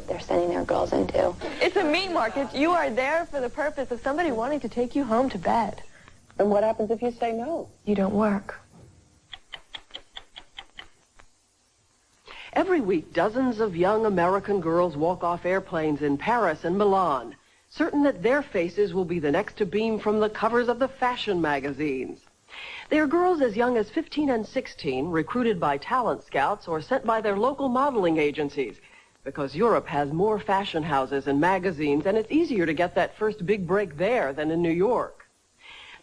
what they're sending their girls into. It's a meat market. You are there for the purpose of somebody wanting to take you home to bed. And what happens if you say no? You don't work. Every week, dozens of young American girls walk off airplanes in Paris and Milan, certain that their faces will be the next to beam from the covers of the fashion magazines. They are girls as young as 15 and 16, recruited by talent scouts or sent by their local modeling agencies, because Europe has more fashion houses and magazines, and it's easier to get that first big break there than in New York.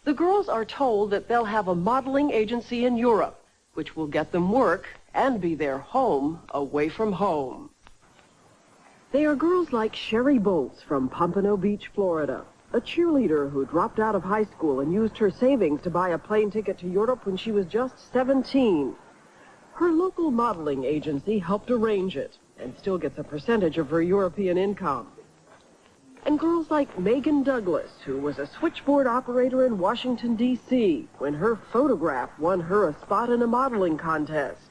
The girls are told that they'll have a modeling agency in Europe, which will get them work and be their home away from home. They are girls like Sherry Bolts from Pompano Beach, Florida, a cheerleader who dropped out of high school and used her savings to buy a plane ticket to Europe when she was just 17. Her local modeling agency helped arrange it and still gets a percentage of her European income. And girls like Megan Douglas, who was a switchboard operator in Washington, D.C., when her photograph won her a spot in a modeling contest.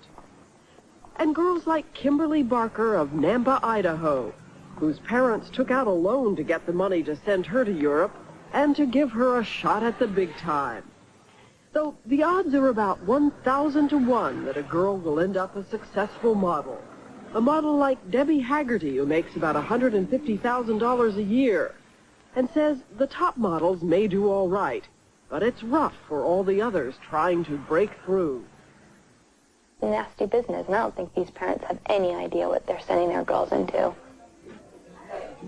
And girls like Kimberly Barker of Nampa, Idaho, whose parents took out a loan to get the money to send her to Europe and to give her a shot at the big time. Though the odds are about 1,000 to 1 that a girl will end up a successful model. A model like Debbie Haggerty, who makes about $150,000 a year, and says the top models may do all right, but it's rough for all the others trying to break through. Nasty business, and I don't think these parents have any idea what they're sending their girls into.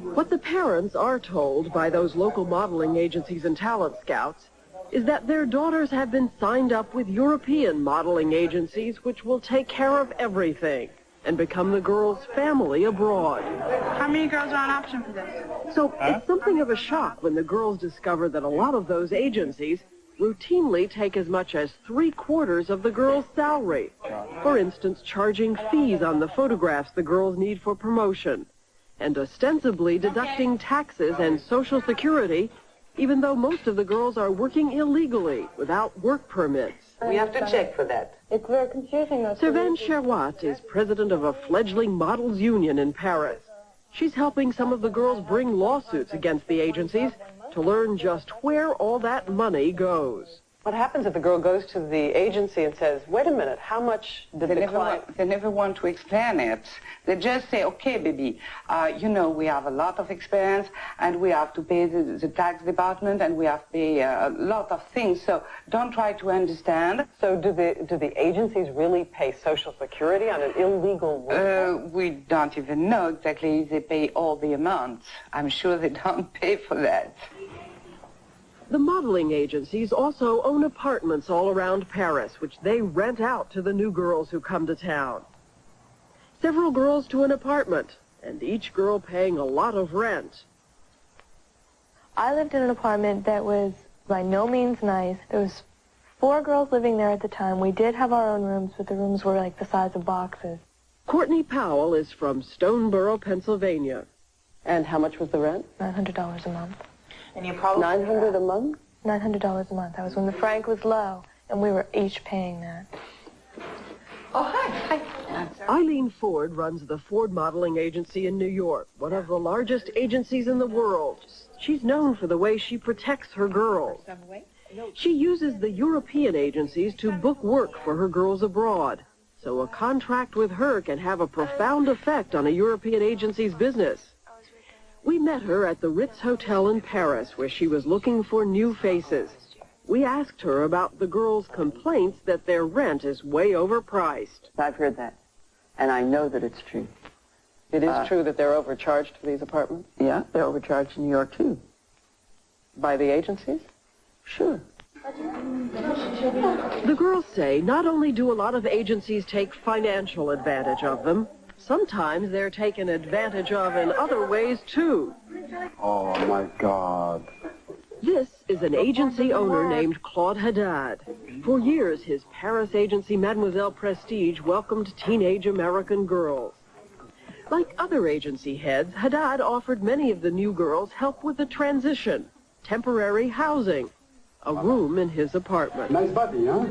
What the parents are told by those local modeling agencies and talent scouts is that their daughters have been signed up with European modeling agencies which will take care of everything and become the girls' family abroad. How many girls are on option for this? So it's something of a shock when the girls discover that a lot of those agencies routinely take as much as 3/4 of the girls' salary. For instance, charging fees on the photographs the girls need for promotion, and ostensibly deducting taxes and Social Security, even though most of the girls are working illegally without work permits. We have to check for that. It's very confusing. Servan Cherwat is president of a fledgling models union in Paris. She's helping some of the girls bring lawsuits against the agencies to learn just where all that money goes. What happens if a girl goes to the agency and says, wait a minute, how much did the client... They never want to explain it. They just say, okay, baby, you know, we have a lot of experience and we have to pay the tax department and we have to pay a lot of things, so don't try to understand. So do the agencies really pay Social Security on an illegal work? We don't even know exactly if they pay all the amounts. I'm sure they don't pay for that. The modeling agencies also own apartments all around Paris, which they rent out to the new girls who come to town. Several girls to an apartment, and each girl paying a lot of rent. I lived in an apartment that was by no means nice. There was 4 girls living there at the time. We did have our own rooms, but the rooms were like the size of boxes. Courtney Powell is from Stoneboro, Pennsylvania. And how much was the rent? $900 a month. And you probably... $900 a month? $900 a month. That was when the franc was low, and we were each paying that. Oh, hi. Hi. Eileen Ford runs the Ford Modeling Agency in New York, one of the largest agencies in the world. She's known for the way she protects her girls. She uses the European agencies to book work for her girls abroad, so a contract with her can have a profound effect on a European agency's business. We met her at the Ritz Hotel in Paris, where she was looking for new faces. We asked her about the girls' complaints that their rent is way overpriced. I've heard that, and I know that it's true. It is true that they're overcharged for these apartments? Yeah, they're overcharged in New York, too. By the agencies? Sure. The girls say not only do a lot of agencies take financial advantage of them, sometimes they're taken advantage of in other ways, too. Oh, my God. This is an agency owner named Claude Haddad. For years, his Paris agency, Mademoiselle Prestige, welcomed teenage American girls. Like other agency heads, Haddad offered many of the new girls help with the transition, temporary housing, a room in his apartment. Nice body, huh?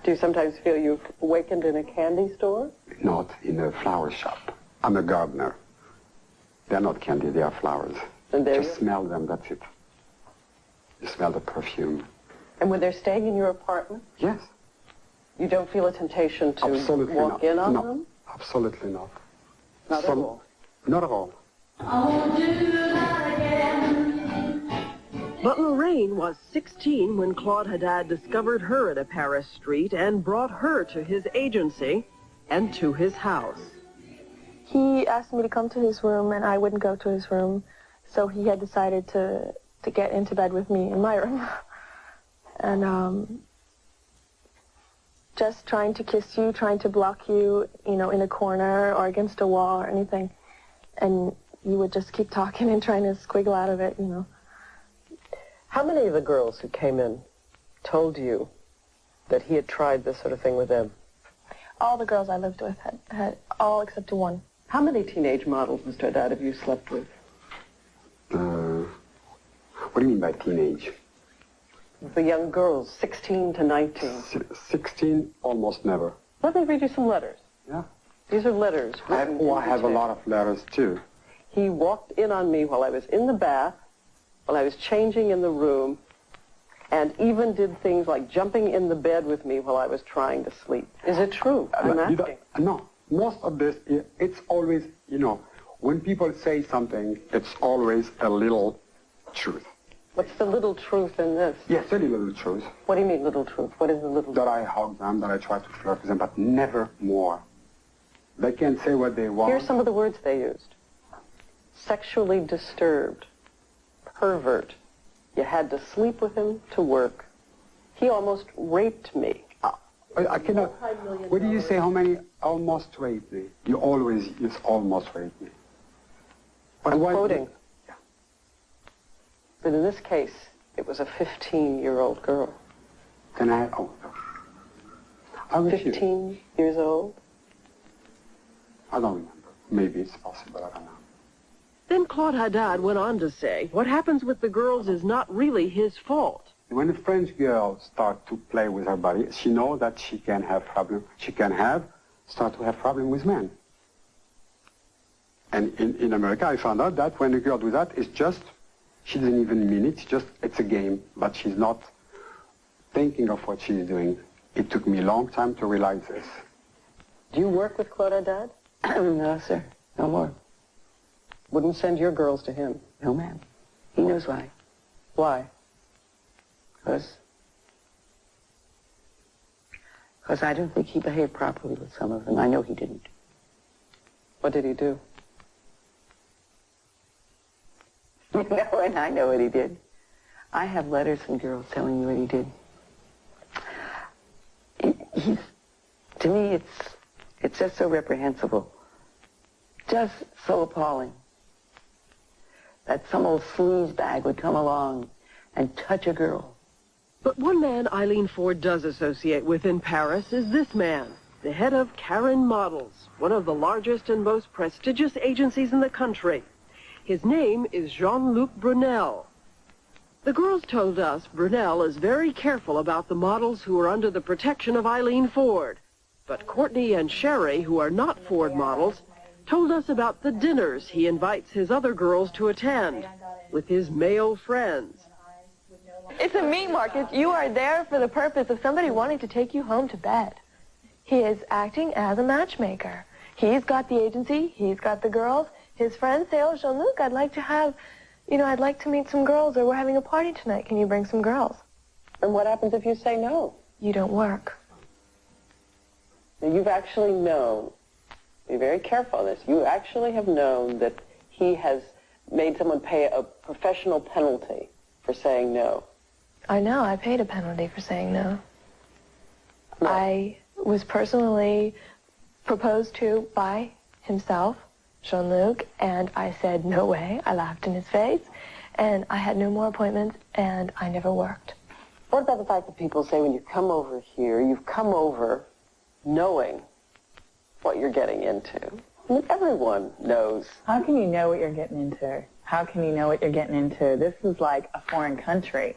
Do you sometimes feel you've awakened in a candy store? Not in a flower shop. I'm a gardener. They're not candy, they are flowers. And there Just smell them, that's it. You smell the perfume. And when they're staying in your apartment, Yes. you don't feel a temptation to Absolutely walk not. in on No, them? absolutely not. Not at all. Not at all. But Lorraine was 16 when Claude Haddad discovered her at a Paris street and brought her to his agency and to his house. He asked me to come to his room, and I wouldn't go to his room, so he had decided to get into bed with me in my room. And just trying to kiss you, trying to block you, you know, in a corner or against a wall or anything. And you would just keep talking and trying to squiggle out of it, you know. How many of the girls who came in told you that he had tried this sort of thing with them? All the girls I lived with had all except one. How many teenage models, Mr. Haddad, have you slept with? What do you mean by teenage? The young girls, 16 to 19. 16, almost never. Let me read you some letters. Yeah. These are letters. I have a lot of letters, too. He walked in on me while I was in the bath, while I was changing in the room, and even did things like jumping in the bed with me while I was trying to sleep. Is it true? I'm asking. No. Most of this, it's always, you know, when people say something, it's always a little truth. What's the little truth in this? Yes, very little truth. What do you mean, little truth? What is the little truth? That I hug them, that I try to flirt with them, but never more. They can say what they want. Here's some of the words they used. Sexually disturbed. Pervert. You had to sleep with him to work. He almost raped me. I cannot. What do you say? How many almost raped me? You always use almost raped me. I'm quoting. Yeah. But in this case, it was a 15-year-old girl. Then I 15 years old? I don't remember. Maybe it's possible. I don't know. Then Claude Haddad went on to say, what happens with the girls is not really his fault. When a French girl starts to play with her body, she knows that she can have problem. She can start to have problem with men. And in America, I found out that when a girl does that, it's just, she doesn't even mean it. It's a game, but she's not thinking of what she's doing. It took me a long time to realize this. Do you work with Claude Haddad? No, sir. No more. Wouldn't send your girls to him? No, ma'am. He knows why. Why? Because I don't think he behaved properly with some of them. I know he didn't. What did he do? No, and I know what he did. I have letters from girls telling me what he did. To me, it's just so reprehensible. Just so appalling. That some old sleazebag would come along and touch a girl. But one man Eileen Ford does associate with in Paris is this man, the head of Karen Models, one of the largest and most prestigious agencies in the country. His name is Jean-Luc Brunel. The girls told us Brunel is very careful about the models who are under the protection of Eileen Ford. But Courtney and Sherry, who are not Ford models, told us about the dinners he invites his other girls to attend with his male friends. It's a meat market. You are there for the purpose of somebody wanting to take you home to bed. He is acting as a matchmaker. He's got the agency. He's got the girls. His friends say, oh, Jean-Luc, I'd like to meet some girls, or we're having a party tonight. Can you bring some girls? And what happens if you say no? You don't work. Now, you've actually known, be very careful on this, you actually have known that he has made someone pay a professional penalty for saying no. I know. I paid a penalty for saying no. No. I was personally proposed to by himself, Jean-Luc, and I said, no way. I laughed in his face, and I had no more appointments, and I never worked. What about the fact that people say when you come over here, you've come over knowing what you're getting into? I mean, everyone knows. How can you know what you're getting into? How can you know what you're getting into? This is like a foreign country,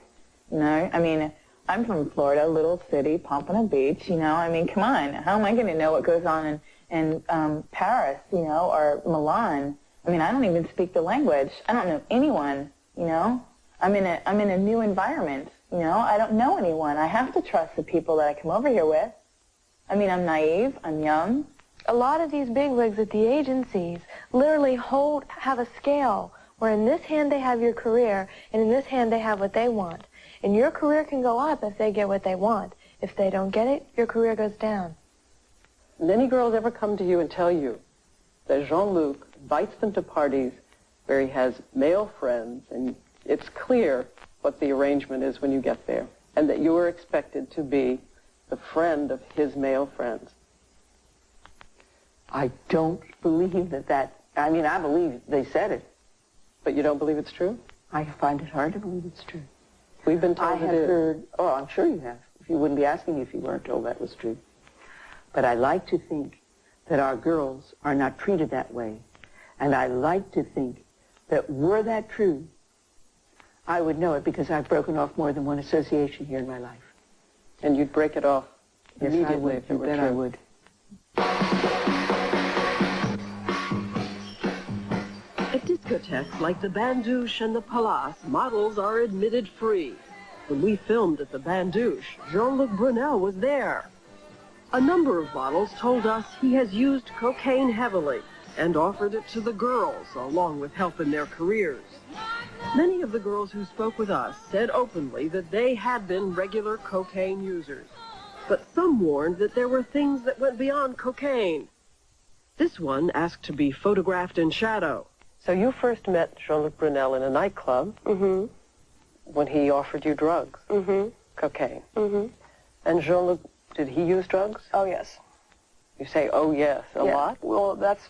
you know? I mean, I'm from Florida, little city, Pompano Beach, you know. I mean, come on. How am I going to know what goes on in Paris, you know, or Milan? I mean, I don't even speak the language. I don't know anyone, you know. I'm in a new environment, you know. I don't know anyone. I have to trust the people that I come over here with. I mean, I'm naive. I'm young. A lot of these bigwigs at the agencies literally have a scale where in this hand they have your career and in this hand they have what they want. And your career can go up if they get what they want. If they don't get it, your career goes down. Did any girls ever come to you and tell you that Jean-Luc invites them to parties where he has male friends, and it's clear what the arrangement is when you get there, and that you are expected to be the friend of his male friends? I don't believe that. I mean, I believe they said it. But you don't believe it's true? I find it hard to believe it's true. We've been told I have heard, oh, I'm sure you have. If you wouldn't be asking me if you weren't told that was true. But I like to think that our girls are not treated that way. And I like to think that were that true, I would know it because I've broken off more than one association here in my life. And you'd break it off Yes, immediately I would. if it were You bet true. I would. At discotheques like the Bandouche and the Palace, models are admitted free. When we filmed at the Bandouche, Jean-Luc Brunel was there. A number of models told us he has used cocaine heavily and offered it to the girls, along with help in their careers. Many of the girls who spoke with us said openly that they had been regular cocaine users. But some warned that there were things that went beyond cocaine. This one asked to be photographed in shadow. So you first met Jean-Luc Brunel in a nightclub when he offered you drugs, cocaine. And Jean-Luc, did he use drugs? Oh, yes. You say, oh, yes, a lot? Well, that's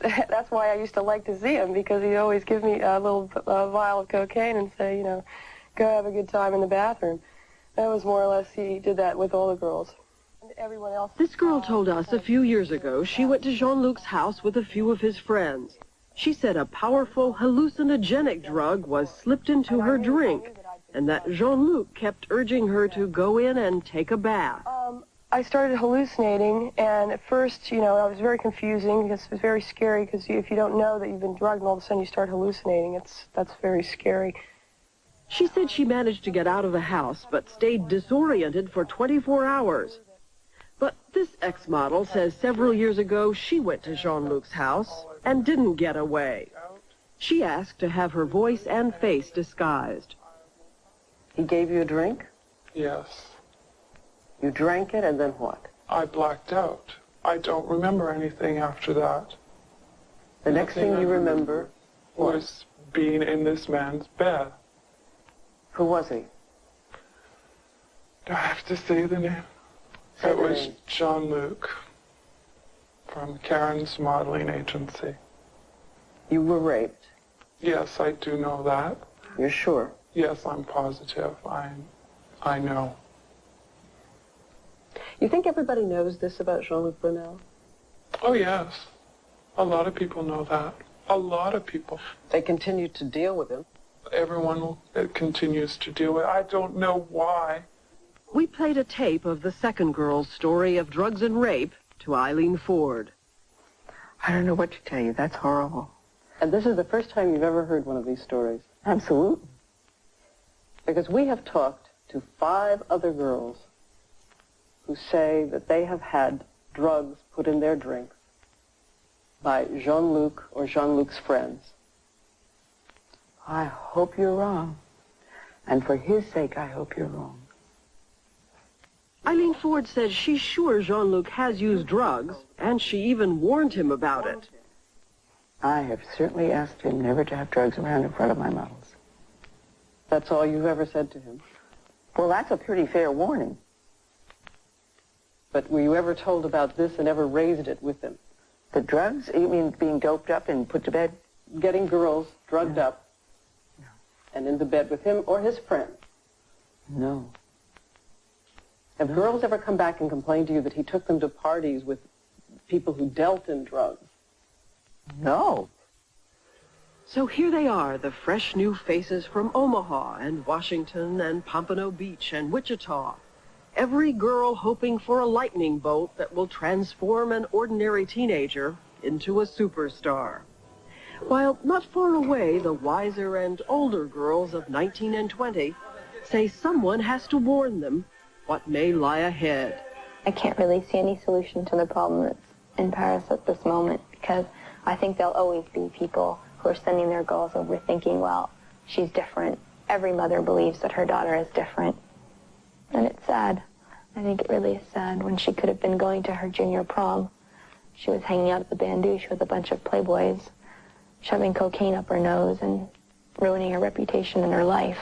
why I used to like to see him, because he'd always give me a little vial of cocaine and say, you know, go have a good time in the bathroom. That was more or less, he did that with all the girls. And everyone else. This girl told us a few years ago she went to Jean-Luc's house with a few of his friends. She said a powerful hallucinogenic drug was slipped into her drink, and that Jean-Luc kept urging her to go in and take a bath. I started hallucinating, and at first, you know, it was very confusing because it was very scary, because if you don't know that you've been drugged and all of a sudden you start hallucinating, that's very scary. She said she managed to get out of the house, but stayed disoriented for 24 hours. But this ex-model says several years ago she went to Jean-Luc's house and didn't get away. She asked to have her voice and face disguised. He gave you a drink? Yes. You drank it, and then what? I blacked out. I don't remember anything after that. The next thing you remember was being in this man's bed. Who was he? Do I have to say the name? Say It the was name. Jean-Luc from Karen's modeling agency. You were raped. Yes, I do know that. You're sure? Yes, I'm positive. I know. You think everybody knows this about Jean-Luc Brunel? Oh, yes. A lot of people know that. A lot of people. They continue to deal with him. Everyone continues to deal with it. I don't know why. We played a tape of the second girl's story of drugs and rape to Eileen Ford. I don't know what to tell you. That's horrible. And this is the first time you've ever heard one of these stories. Absolutely. Because we have talked to 5 other girls who say that they have had drugs put in their drinks by Jean-Luc or Jean-Luc's friends. I hope you're wrong. And for his sake, I hope you're wrong. Eileen Ford says she's sure Jean-Luc has used drugs, and she even warned him about it. I have certainly asked him never to have drugs around in front of my models. That's all you've ever said to him? Well, that's a pretty fair warning. But were you ever told about this and ever raised it with him? The drugs? You mean being doped up and put to bed? Getting girls drugged up and into bed with him or his friends? No. Have girls ever come back and complained to you that he took them to parties with people who dealt in drugs? No. So here they are, the fresh new faces from Omaha and Washington and Pompano Beach and Wichita. every girl hoping for a lightning bolt that will transform an ordinary teenager into a superstar. While not far away, the wiser and older girls of 19 and 20 say someone has to warn them what may lie ahead. I can't really see any solution to the problem that's in Paris at this moment, because I think there'll always be people who are sending their girls over thinking, well, she's different. Every mother believes that her daughter is different. And it's sad. I think it really is sad. When she could have been going to her junior prom, she was hanging out at the bandouche with a bunch of playboys, shoving cocaine up her nose and ruining her reputation and her life.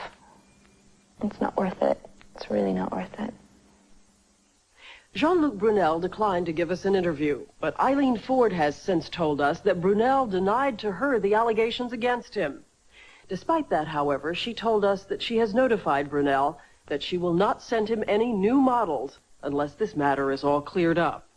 It's not worth it. It's really not worth it. Jean-Luc Brunel declined to give us an interview, but Eileen Ford has since told us that Brunel denied to her the allegations against him. Despite that, however, she told us that she has notified Brunel that she will not send him any new models unless this matter is all cleared up.